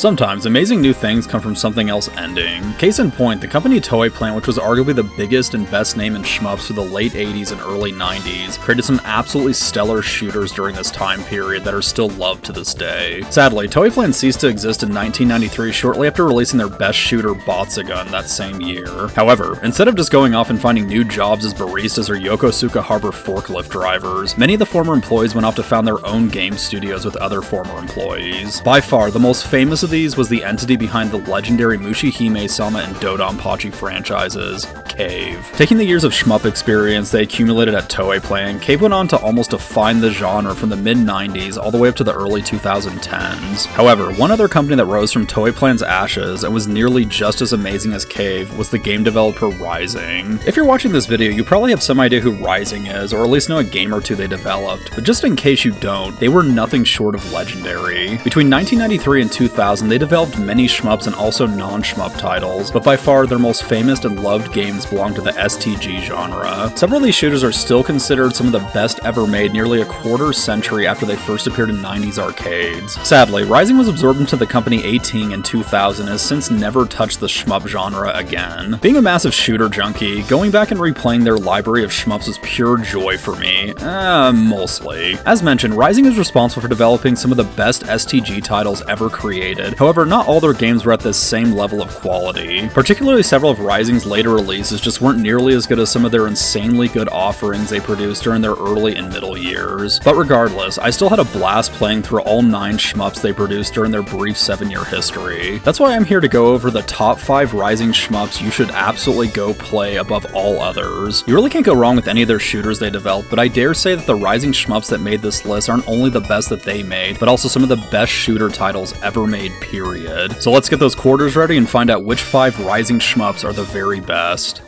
Sometimes, amazing new things come from something else ending. Case in point, the company Toei Plant, which was arguably the biggest and best name in shmups for the late 80s and early 90s, created some absolutely stellar shooters during this time period that are still loved to this day. Sadly, Toei Plant ceased to exist in 1993 shortly after releasing their best shooter, Batrider, that same year. However, instead of just going off and finding new jobs as baristas or Yokosuka Harbor forklift drivers, many of the former employees went off to found their own game studios with other former employees. By far, the most famous of these was the entity behind the legendary Mushihime-sama and Dodonpachi franchises, Cave. Taking the years of shmup experience they accumulated at Toei Plant, Cave went on to almost define the genre from the mid-90s all the way up to the early 2010s. However, one other company that rose from Toei Plant's ashes and was nearly just as amazing as Cave was the game developer Raizing. If you're watching this video, you probably have some idea who Raizing is, or at least know a game or two they developed, but just in case you don't, they were nothing short of legendary. Between 1993 and 2000, they developed many shmups and also non-shmup titles, but by far their most famous and loved games belong to the STG genre. Several of these shooters are still considered some of the best ever made nearly a quarter century after they first appeared in 90s arcades. Sadly, Raizing was absorbed into the company 18 in 2000 and has since never touched the shmup genre again. Being a massive shooter junkie, going back and replaying their library of shmups was pure joy for me. Mostly. As mentioned, Raizing is responsible for developing some of the best STG titles ever created. However, not all their games were at this same level of quality. Particularly several of Raizing's later releases just weren't nearly as good as some of their insanely good offerings they produced during their early and middle years. But regardless, I still had a blast playing through all 9 shmups they produced during their brief 7-year history. That's why I'm here to go over the top 5 Raizing shmups you should absolutely go play above all others. You really can't go wrong with any of their shooters they developed, but I dare say that the Raizing shmups that made this list aren't only the best that they made, but also some of the best shooter titles ever made, period. So let's get those quarters ready and find out which 5 Raizing shmups are the very best.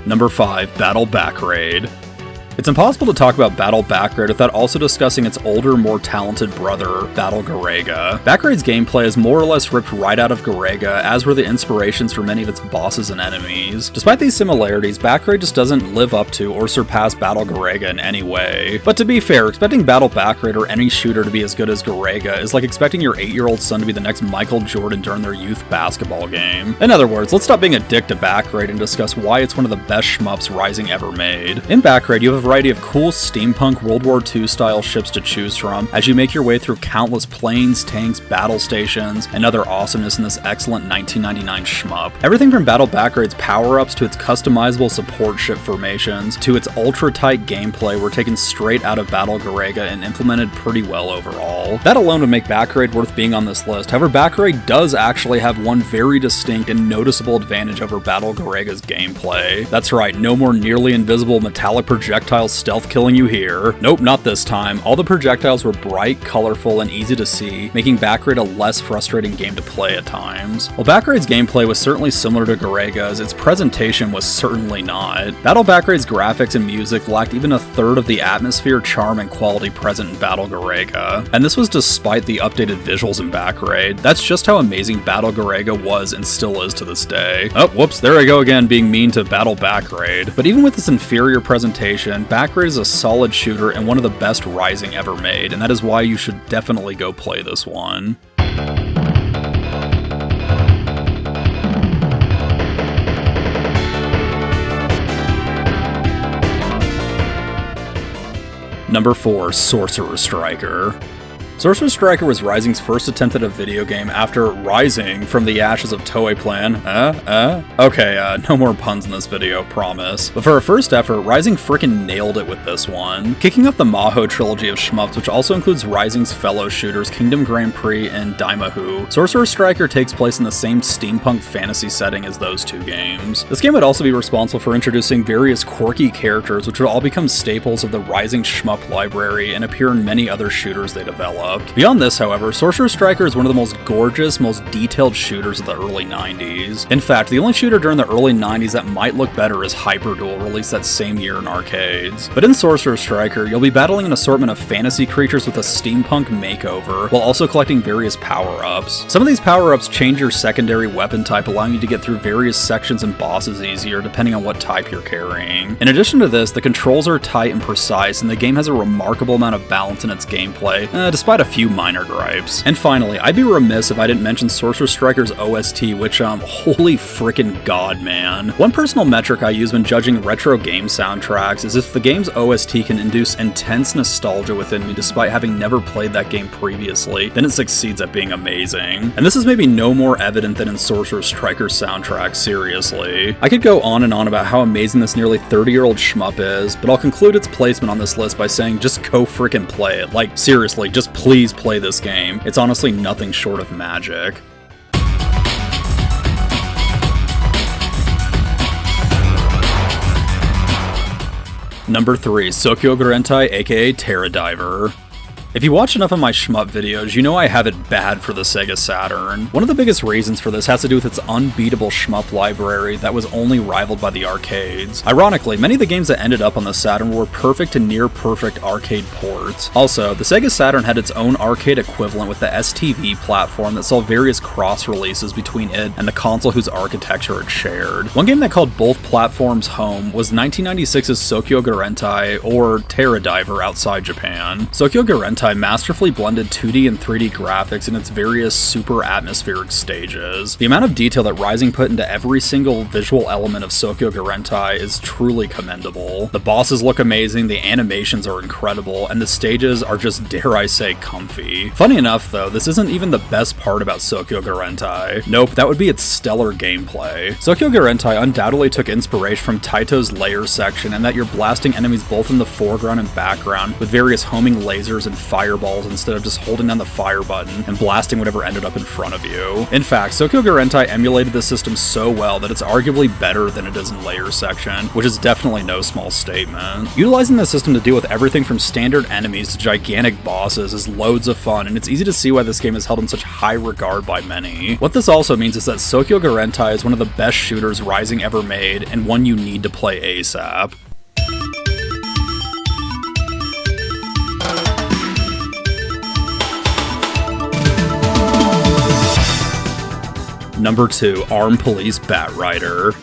Number 5, Battle Back Raid. It's impossible to talk about Battle Back Raid without also discussing its older, more talented brother, Battle Garega. Back Raid's gameplay is more or less ripped right out of Garega, as were the inspirations for many of its bosses and enemies. Despite these similarities, Back Raid just doesn't live up to or surpass Battle Garega in any way. But to be fair, expecting Battle Back Raid or any shooter to be as good as Garega is like expecting your 8-year-old son to be the next Michael Jordan during their youth basketball game. In other words, let's stop being a dick to Back Raid and discuss why it's one of the best shmups Raizing ever made. In Back Raid, you have a variety of cool steampunk World War II style ships to choose from as you make your way through countless planes, tanks, battle stations, and other awesomeness in this excellent 1999 shmup. Everything from Battle Back Raid's power-ups to its customizable support ship formations to its ultra-tight gameplay were taken straight out of Battle Garega and implemented pretty well overall. That alone would make Back Raid worth being on this list. However, Back Raid does actually have one very distinct and noticeable advantage over Battle Garega's gameplay. That's right, no more nearly invisible metallic projectiles stealth killing you here. Nope, not this time. All the projectiles were bright, colorful, and easy to see, making Back Raid a less frustrating game to play at times. While Back Raid's gameplay was certainly similar to Garega's, its presentation was certainly not. Battle Back Raid's graphics and music lacked even a third of the atmosphere, charm, and quality present in Battle Garega. And this was despite the updated visuals in Back Raid. That's just how amazing Battle Garega was and still is to this day. Oh, whoops, there I go again being mean to Battle Back Raid. But even with its inferior presentation, Back Raid is a solid shooter and one of the best Raizing ever made, and that is why you should definitely go play this one. Number 4, Sorcerer Striker. Sorcerer Striker was Raizing's first attempt at a video game after rising from the ashes of Toei Plan. Okay, no more puns in this video, promise. But for a first effort, Raizing frickin' nailed it with this one. Kicking off the Maho trilogy of shmups, which also includes Raizing's fellow shooters Kingdom Grand Prix and Daimahu, Sorcerer Striker takes place in the same steampunk fantasy setting as those two games. This game would also be responsible for introducing various quirky characters which would all become staples of the Raizing shmup library and appear in many other shooters they developed. Beyond this, however, Sorcerer Striker is one of the most gorgeous, most detailed shooters of the early 90s. In fact, the only shooter during the early 90s that might look better is Hyperduel, released that same year in arcades. But in Sorcerer Striker, you'll be battling an assortment of fantasy creatures with a steampunk makeover, while also collecting various power-ups. Some of these power-ups change your secondary weapon type, allowing you to get through various sections and bosses easier, depending on what type you're carrying. In addition to this, the controls are tight and precise, and the game has a remarkable amount of balance in its gameplay, despite a few minor gripes. And finally, I'd be remiss if I didn't mention Sorcerer Striker's OST, which, holy frickin' god, man. One personal metric I use when judging retro game soundtracks is if the game's OST can induce intense nostalgia within me despite having never played that game previously, then it succeeds at being amazing. And this is maybe no more evident than in Sorcerer Striker's soundtrack, seriously. I could go on and on about how amazing this nearly 30-year-old shmup is, but I'll conclude its placement on this list by saying just go frickin' play it. Like, seriously, just please play this game. It's honestly nothing short of magic. Number 3, Sokyo Gurentai, aka Terra Diver. If you watch enough of my shmup videos, you know I have it bad for the Sega Saturn. One of the biggest reasons for this has to do with its unbeatable shmup library that was only rivaled by the arcades. Ironically, many of the games that ended up on the Saturn were perfect to near-perfect arcade ports. Also, the Sega Saturn had its own arcade equivalent with the STV platform that saw various cross-releases between it and the console whose architecture it shared. One game that called both platforms home was 1996's Sokyo Gurentai, or Terra Diver outside Japan. Sokyo Gurentai masterfully blended 2D and 3D graphics in its various super atmospheric stages. The amount of detail that Raizing put into every single visual element of Sokyo Gurentai is truly commendable. The bosses look amazing, the animations are incredible, and the stages are just, dare I say, comfy. Funny enough though, this isn't even the best part about Sokyo Gurentai. Nope, that would be its stellar gameplay. Sokyo Gurentai undoubtedly took inspiration from Taito's layer section, and that you're blasting enemies both in the foreground and background with various homing lasers and fireballs instead of just holding down the fire button and blasting whatever ended up in front of you. In fact, Sokyo Gurentai emulated the system so well that it's arguably better than it is in layer section, which is definitely no small statement. Utilizing the system to deal with everything from standard enemies to gigantic bosses is loads of fun, and it's easy to see why this game is held in such high regard by many. What this also means is that Sokyo Gurentai is one of the best shooters Raizing ever made, and one you need to play ASAP. Number 2, Armed Police Batrider.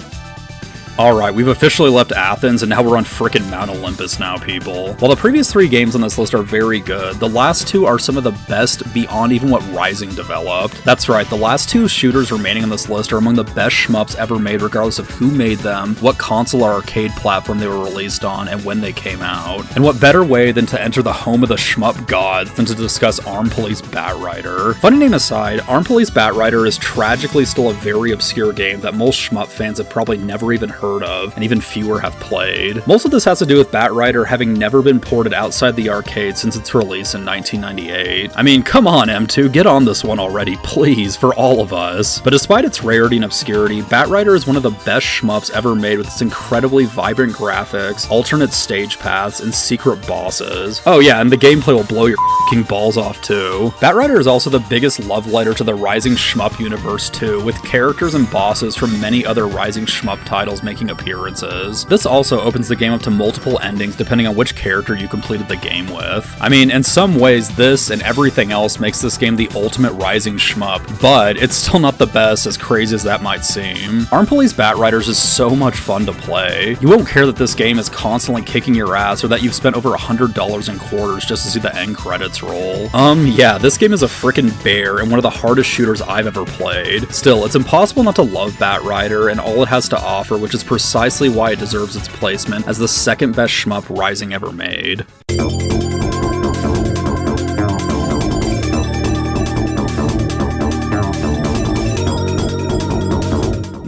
Alright, we've officially left Athens and now we're on frickin' Mount Olympus now, people. While the previous 3 games on this list are very good, the last 2 are some of the best beyond even what Raizing developed. That's right, the last 2 shooters remaining on this list are among the best shmups ever made regardless of who made them, what console or arcade platform they were released on, and when they came out. And what better way than to enter the home of the shmup gods than to discuss Armed Police Batrider. Funny name aside, Armed Police Batrider is tragically still a very obscure game that most shmup fans have probably never even heard of, and even fewer have played. Most of this has to do with Batrider having never been ported outside the arcade since its release in 1998. I mean, come on M2, get on this one already, please, for all of us. But despite its rarity and obscurity, Batrider is one of the best shmups ever made with its incredibly vibrant graphics, alternate stage paths, and secret bosses. Oh yeah, and the gameplay will blow your f***ing balls off too. Batrider is also the biggest love letter to the Raizing shmup universe too, with characters and bosses from many other Raizing shmup titles making appearances. This also opens the game up to multiple endings depending on which character you completed the game with. I mean, in some ways, this and everything else makes this game the ultimate Raizing shmup, but it's still not the best, as crazy as that might seem. Armed Police Batriders is so much fun to play. You won't care that this game is constantly kicking your ass or that you've spent over $100 in quarters just to see the end credits roll. Yeah, this game is a frickin' bear and one of the hardest shooters I've ever played. Still, it's impossible not to love Batrider and all it has to offer, which is precisely why it deserves its placement as the second best shmup Raizing ever made.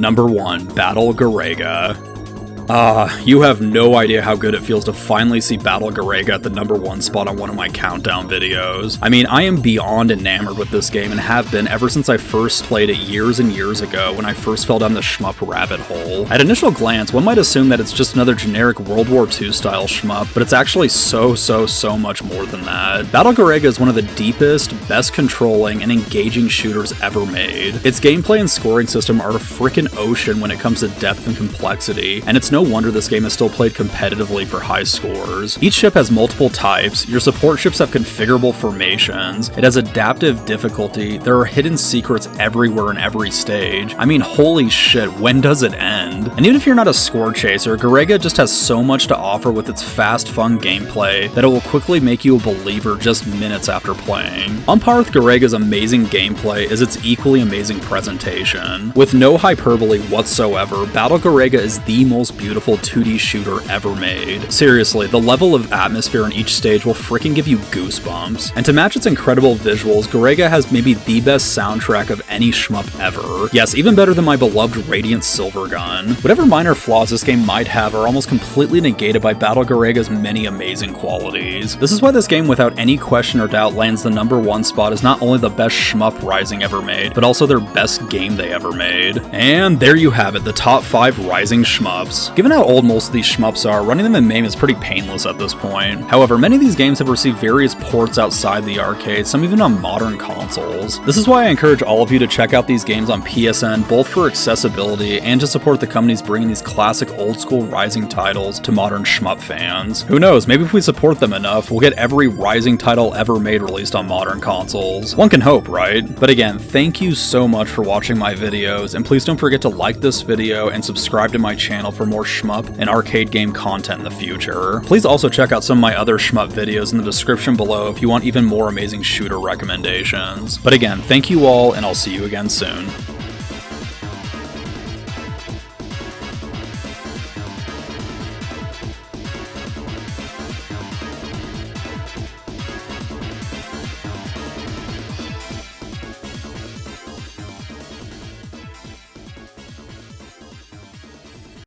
Number 1, Battle Garega. You have no idea how good it feels to finally see Battle Garega at the number 1 spot on one of my countdown videos. I mean, I am beyond enamored with this game and have been ever since I first played it years and years ago when I first fell down the shmup rabbit hole. At initial glance, one might assume that it's just another generic World War II style shmup, but it's actually so much more than that. Battle Garega is one of the deepest, best controlling, and engaging shooters ever made. Its gameplay and scoring system are a frickin' ocean when it comes to depth and complexity, and it's no wonder this game is still played competitively for high scores. Each ship has multiple types, your support ships have configurable formations, it has adaptive difficulty, there are hidden secrets everywhere in every stage. I mean, holy shit, when does it end? And even if you're not a score chaser, Garega just has so much to offer with its fast, fun gameplay that it will quickly make you a believer just minutes after playing. On par with Garega's amazing gameplay is its equally amazing presentation. With no hyperbole whatsoever, Battle Garega is the most beautiful 2D shooter ever made. Seriously, the level of atmosphere in each stage will freaking give you goosebumps. And to match its incredible visuals, Garega has maybe the best soundtrack of any shmup ever. Yes, even better than my beloved Radiant Silvergun. Whatever minor flaws this game might have are almost completely negated by Battle Garega's many amazing qualities. This is why this game without any question or doubt lands the number 1 spot as not only the best shmup Raizing ever made, but also their best game they ever made. And there you have it, the top 5 Raizing shmups. Given how old most of these shmups are, running them in MAME is pretty painless at this point. However, many of these games have received various ports outside the arcade, some even on modern consoles. This is why I encourage all of you to check out these games on PSN, both for accessibility and to support the companies bringing these classic old-school Raizing titles to modern shmup fans. Who knows, maybe if we support them enough, we'll get every Raizing title ever made released on modern consoles. One can hope, right? But again, thank you so much for watching my videos, and please don't forget to like this video and subscribe to my channel for more shmup and arcade game content in the future. Please also check out some of my other shmup videos in the description below if you want even more amazing shooter recommendations. But again, thank you all, and I'll see you again soon.